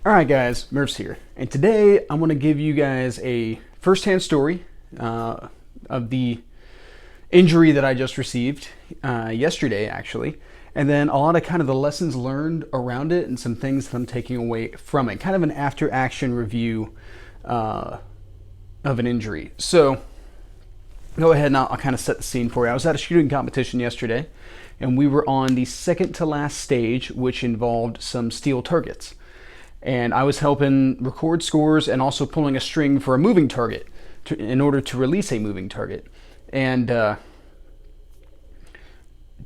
Alright guys, Murph's here, and today I'm going to give you guys a first-hand story of the injury that I just received yesterday actually, and then a lot of kind of the lessons learned around it and some things that I'm taking away from it, kind of an after-action review of an injury. So go ahead and I'll kind of set the scene for you. I was at a shooting competition yesterday, and we were on the second to last stage, which involved some steel targets. And I was helping record scores and also pulling a string for a moving target in order to release a moving target. And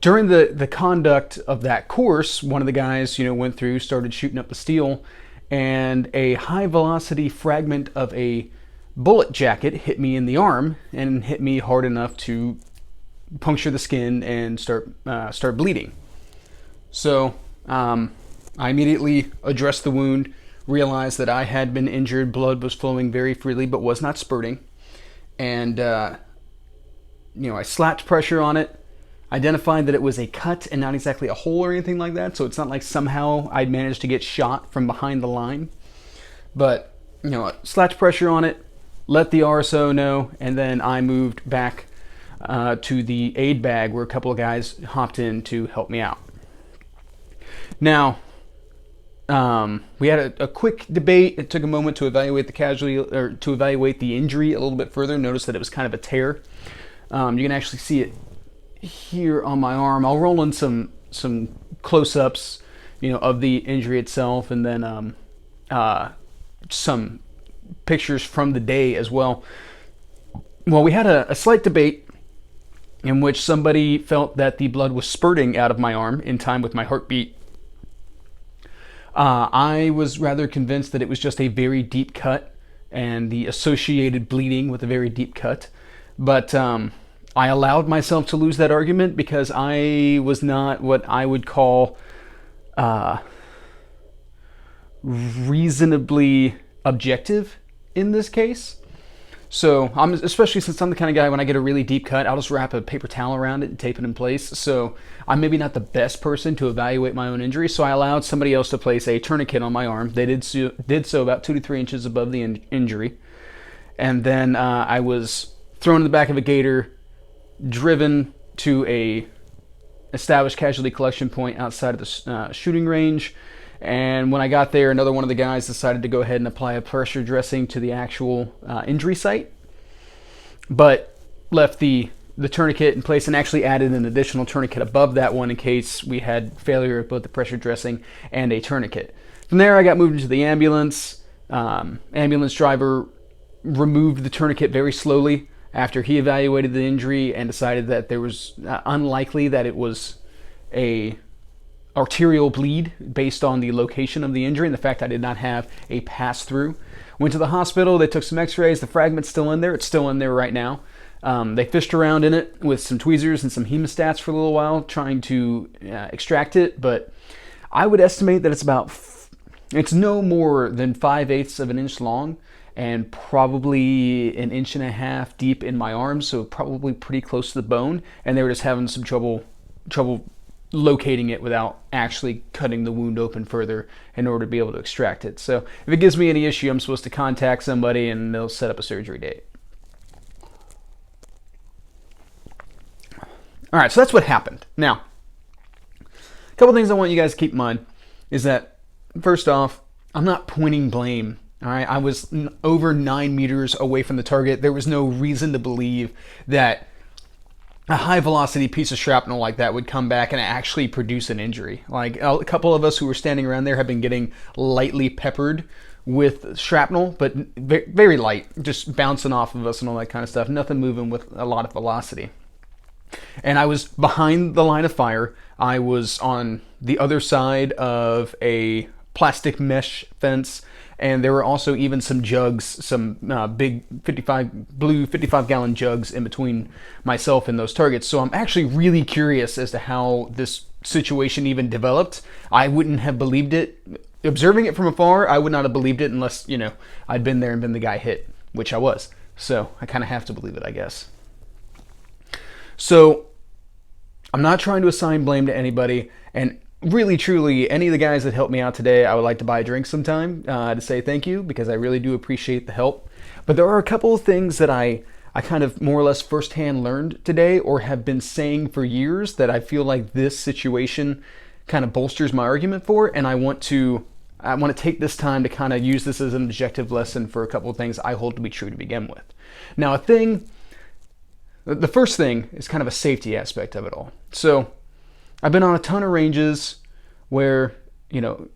during the conduct of that course, one of the guys, went through, started shooting up the steel, and a high velocity fragment of a bullet jacket hit me in the arm and hit me hard enough to puncture the skin and start bleeding. So I immediately addressed the wound, realized that I had been injured, blood was flowing very freely but was not spurting, and I slapped pressure on it, identified that it was a cut and not exactly a hole or anything like that, so it's not like somehow I'd managed to get shot from behind the line, but slapped pressure on it, let the RSO know, and then I moved back to the aid bag where a couple of guys hopped in to help me out. Now, we had a quick debate. It took a moment to evaluate the casualty, or to evaluate the injury a little bit further. Notice that it was kind of a tear. You can actually see it here on my arm. I'll roll in some close-ups, of the injury itself, and then some pictures from the day as well. Well, we had a slight debate in which somebody felt that the blood was spurting out of my arm in time with my heartbeat. I was rather convinced that it was just a very deep cut and the associated bleeding with a very deep cut. But I allowed myself to lose that argument because I was not what I would call reasonably objective in this case. So, especially since I'm the kind of guy, when I get a really deep cut, I'll just wrap a paper towel around it and tape it in place. So I'm maybe not the best person to evaluate my own injury, so I allowed somebody else to place a tourniquet on my arm. They did so about 2 to 3 inches above the injury. And then I was thrown in the back of a gator, driven to a established casualty collection point outside of the shooting range. And when I got there, another one of the guys decided to go ahead and apply a pressure dressing to the actual injury site, but left the tourniquet in place and actually added an additional tourniquet above that one in case we had failure of both the pressure dressing and a tourniquet. From there, I got moved into the ambulance. Ambulance driver removed the tourniquet very slowly after he evaluated the injury and decided that there was unlikely that it was a arterial bleed based on the location of the injury and the fact I did not have a pass-through. Went to the hospital, they took some x-rays, the fragment's still in there, it's still in there right now. They fished around in it with some tweezers and some hemostats for a little while trying to extract it, but I would estimate that it's no more than 5/8 of an inch long and probably 1.5 inches deep in my arm, so probably pretty close to the bone, and they were just having some trouble locating it without actually cutting the wound open further in order to be able to extract it. So if it gives me any issue, I'm supposed to contact somebody and they'll set up a surgery date. All right, so that's what happened. Now, a couple things I want you guys to keep in mind is that, first off, I'm not pointing blame. All right, I was over 9 meters away from the target. There was no reason to believe that a high velocity piece of shrapnel like that would come back and actually produce an injury. Like, a couple of us who were standing around there have been getting lightly peppered with shrapnel, but very light, just bouncing off of us and all that kind of stuff. Nothing moving with a lot of velocity. And I was behind the line of fire. I was on the other side of a plastic mesh fence, and there were also even some jugs, some big 55-gallon jugs in between myself and those targets. So I'm actually really curious as to how this situation even developed. I wouldn't have believed it. Observing it from afar, I would not have believed it unless, I'd been there and been the guy hit, which I was. So I kind of have to believe it, I guess. So I'm not trying to assign blame to anybody, and really, truly, any of the guys that helped me out today, I would like to buy a drink sometime to say thank you, because I really do appreciate the help. But there are a couple of things that I kind of more or less firsthand learned today, or have been saying for years, that I feel like this situation kind of bolsters my argument for, and I want to take this time to kind of use this as an objective lesson for a couple of things I hold to be true to begin with. Now, the first thing is kind of a safety aspect of it all. So I've been on a ton of ranges where,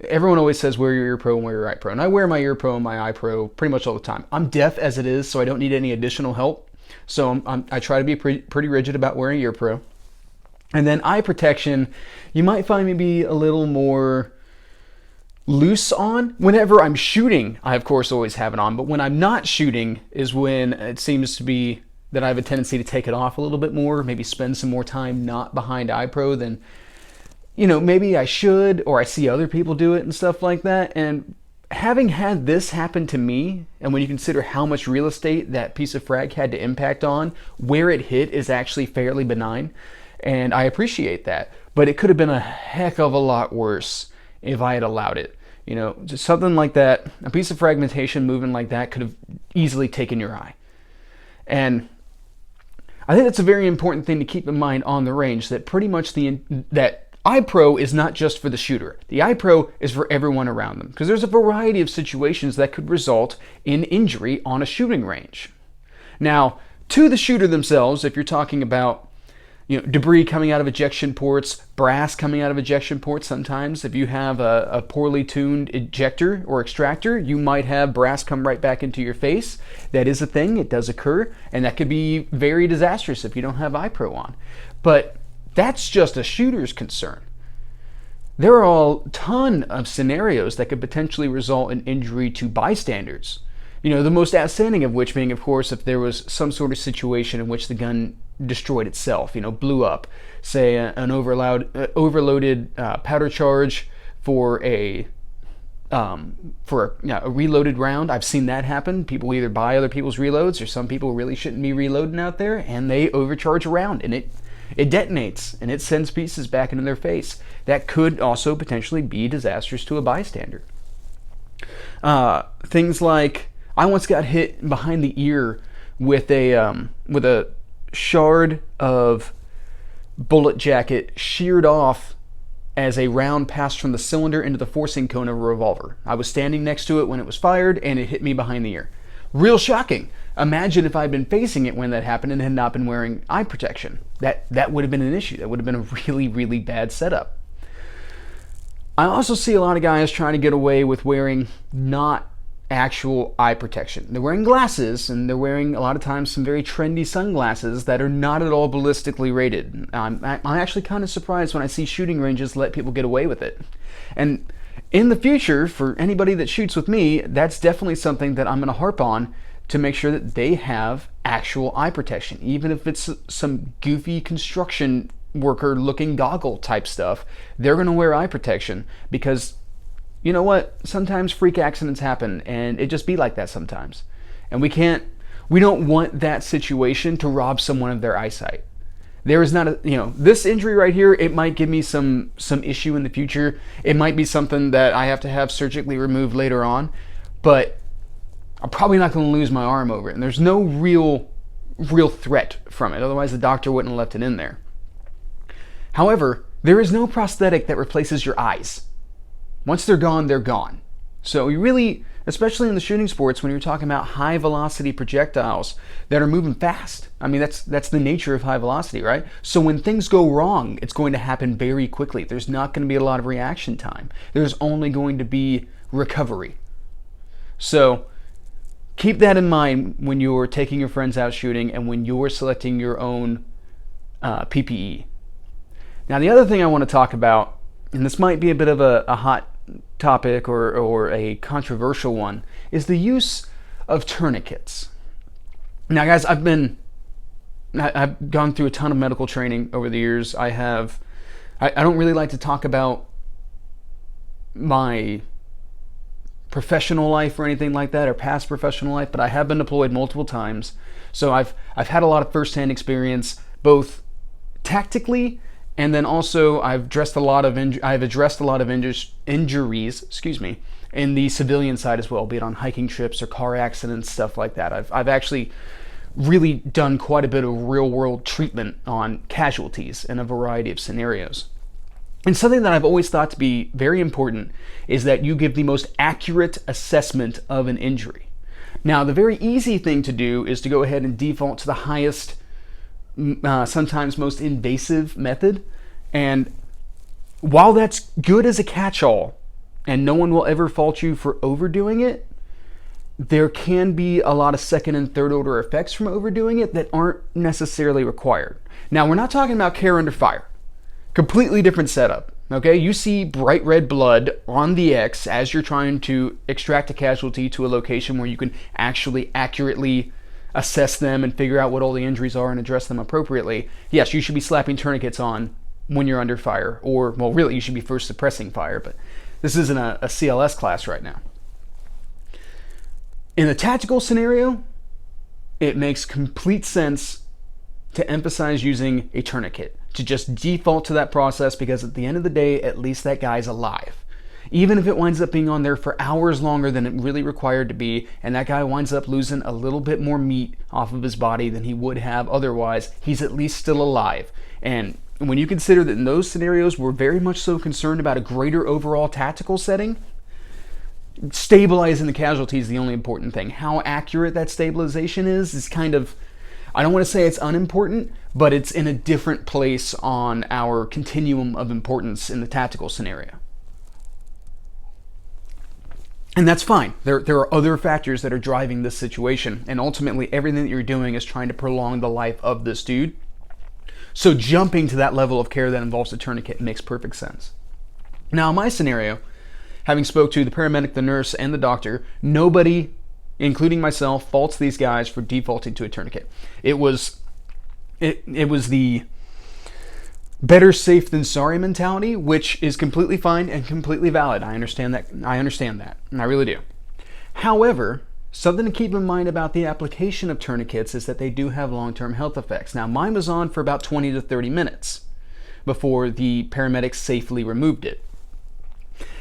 everyone always says wear your ear pro and wear your eye pro. And I wear my ear pro and my eye pro pretty much all the time. I'm deaf as it is, so I don't need any additional help. So I try to be pretty rigid about wearing ear pro. And then eye protection, you might find me be a little more loose on. Whenever I'm shooting, I of course always have it on. But when I'm not shooting is when it seems to be that I have a tendency to take it off a little bit more, maybe spend some more time not behind eye pro than, maybe I should, or I see other people do it and stuff like that. And having had this happen to me, and when you consider how much real estate that piece of frag had to impact on, where it hit is actually fairly benign, and I appreciate that. But it could have been a heck of a lot worse if I had allowed it. Just something like that, a piece of fragmentation moving like that could have easily taken your eye. And I think that's a very important thing to keep in mind on the range, that pretty much that eye pro is not just for the shooter. The eye pro is for everyone around them, because there's a variety of situations that could result in injury on a shooting range. Now, to the shooter themselves, if you're talking about debris coming out of ejection ports, brass coming out of ejection ports. Sometimes if you have a poorly tuned ejector or extractor, you might have brass come right back into your face. That is a thing, it does occur, and that could be very disastrous if you don't have eye pro on. But that's just a shooter's concern. There are a ton of scenarios that could potentially result in injury to bystanders. The most outstanding of which being, of course, if there was some sort of situation in which the gun destroyed itself, blew up, say an overloaded powder charge for a reloaded round. I've seen that happen. People either buy other people's reloads, or some people really shouldn't be reloading out there, and they overcharge a round, and it detonates, and it sends pieces back into their face. That could also potentially be disastrous to a bystander. Things like, I once got hit behind the ear with a shard of bullet jacket sheared off as a round passed from the cylinder into the forcing cone of a revolver. I was standing next to it when it was fired, and it hit me behind the ear. Real shocking. Imagine if I'd been facing it when that happened and had not been wearing eye protection. That would have been an issue. That would have been a really, really bad setup. I also see a lot of guys trying to get away with wearing not actual eye protection. They're wearing glasses, and they're wearing a lot of times some very trendy sunglasses that are not at all ballistically rated. I'm actually kind of surprised when I see shooting ranges let people get away with it. And in the future, for anybody that shoots with me, that's definitely something that I'm going to harp on, to make sure that they have actual eye protection, even if it's some goofy construction worker looking goggle type stuff. They're going to wear eye protection, because you know what? Sometimes freak accidents happen, and it just be like that sometimes. And we don't want that situation to rob someone of their eyesight. There is not this injury right here, it might give me some issue in the future. It might be something that I have to have surgically removed later on, but I'm probably not going to lose my arm over it. And there's no real threat from it. Otherwise, the doctor wouldn't have left it in there. However, there is no prosthetic that replaces your eyes. Once they're gone, they're gone. So you really, especially in the shooting sports, when you're talking about high velocity projectiles that are moving fast. I mean, that's the nature of high velocity, right? So when things go wrong, it's going to happen very quickly. There's not going to be a lot of reaction time. There's only going to be recovery. So keep that in mind when you're taking your friends out shooting and when you're selecting your own PPE. Now, the other thing I want to talk about, and this might be a bit of a hot topic or a controversial one, is the use of tourniquets. Now, guys, I've gone through a ton of medical training over the years. I don't really like to talk about my professional life or anything like that, or past professional life, but I have been deployed multiple times. So I've had a lot of firsthand experience, both tactically And then also I've addressed a lot of injuries, in the civilian side as well, be it on hiking trips or car accidents, stuff like that. I've actually really done quite a bit of real world treatment on casualties in a variety of scenarios. And something that I've always thought to be very important is that you give the most accurate assessment of an injury. Now, the very easy thing to do is to go ahead and default to the highest, sometimes most invasive method. And while that's good as a catch-all, and no one will ever fault you for overdoing it, there can be a lot of second and third order effects from overdoing it that aren't necessarily required. Now, we're not talking about care under fire. Completely different setup. Okay, you see bright red blood on the X as you're trying to extract a casualty to a location where you can actually accurately assess them and figure out what all the injuries are and address them appropriately. Yes, you should be slapping tourniquets on when you're under fire, or, well, really, you should be first suppressing fire, but this isn't a CLS class right now. In a tactical scenario, it makes complete sense to emphasize using a tourniquet, to just default to that process, because at the end of the day, at least that guy's alive. Even if it winds up being on there for hours longer than it really required to be, and that guy winds up losing a little bit more meat off of his body than he would have otherwise, he's at least still alive. And when you consider that in those scenarios, we're very much so concerned about a greater overall tactical setting, stabilizing the casualty is the only important thing. How accurate that stabilization is kind of, I don't want to say it's unimportant, but it's in a different place on our continuum of importance in the tactical scenario. And that's fine. There are other factors that are driving this situation, and ultimately everything that you're doing is trying to prolong the life of this dude. So jumping to that level of care that involves a tourniquet makes perfect sense. Now, in my scenario, having spoke to the paramedic, the nurse, and the doctor, nobody, including myself, faults these guys for defaulting to a tourniquet. It was the better safe than sorry mentality, which is completely fine and completely valid. I understand that, and I really do. However, something to keep in mind about the application of tourniquets is that they do have long-term health effects. Now, mine was on for about 20 to 30 minutes before the paramedics safely removed it.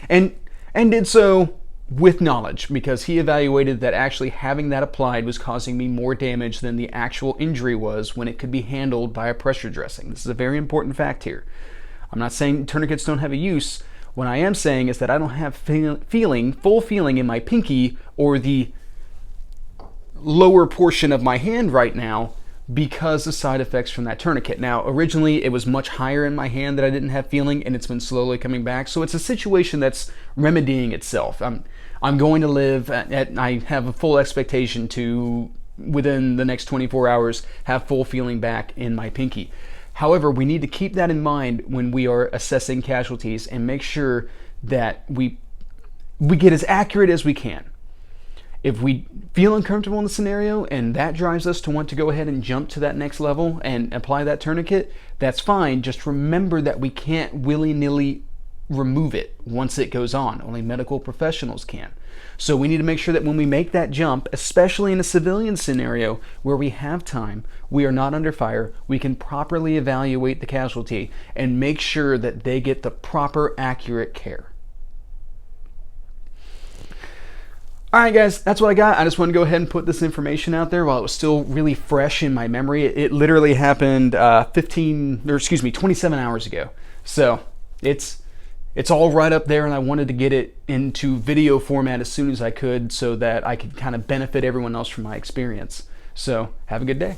And did so with knowledge, because he evaluated that actually having that applied was causing me more damage than the actual injury was when it could be handled by a pressure dressing. This is a very important fact here. I'm not saying tourniquets don't have a use. What I am saying is that I don't have full feeling in my pinky or the lower portion of my hand right now because of side effects from that tourniquet. Now, originally it was much higher in my hand that I didn't have feeling, and it's been slowly coming back. So it's a situation that's remedying itself. I'm going to live, I have a full expectation to, within the next 24 hours, have full feeling back in my pinky. However, we need to keep that in mind when we are assessing casualties and make sure that we get as accurate as we can. If we feel uncomfortable in the scenario and that drives us to want to go ahead and jump to that next level and apply that tourniquet, that's fine. Just remember that we can't willy-nilly remove it once it goes on. Only medical professionals can. So we need to make sure that when we make that jump, especially in a civilian scenario where we have time, we are not under fire, we can properly evaluate the casualty and make sure that they get the proper, accurate care. Alright guys, that's what I got. I just want to go ahead and put this information out there while it was still really fresh in my memory. It literally happened 27 hours ago. So it's all right up there, and I wanted to get it into video format as soon as I could so that I could kind of benefit everyone else from my experience. So have a good day.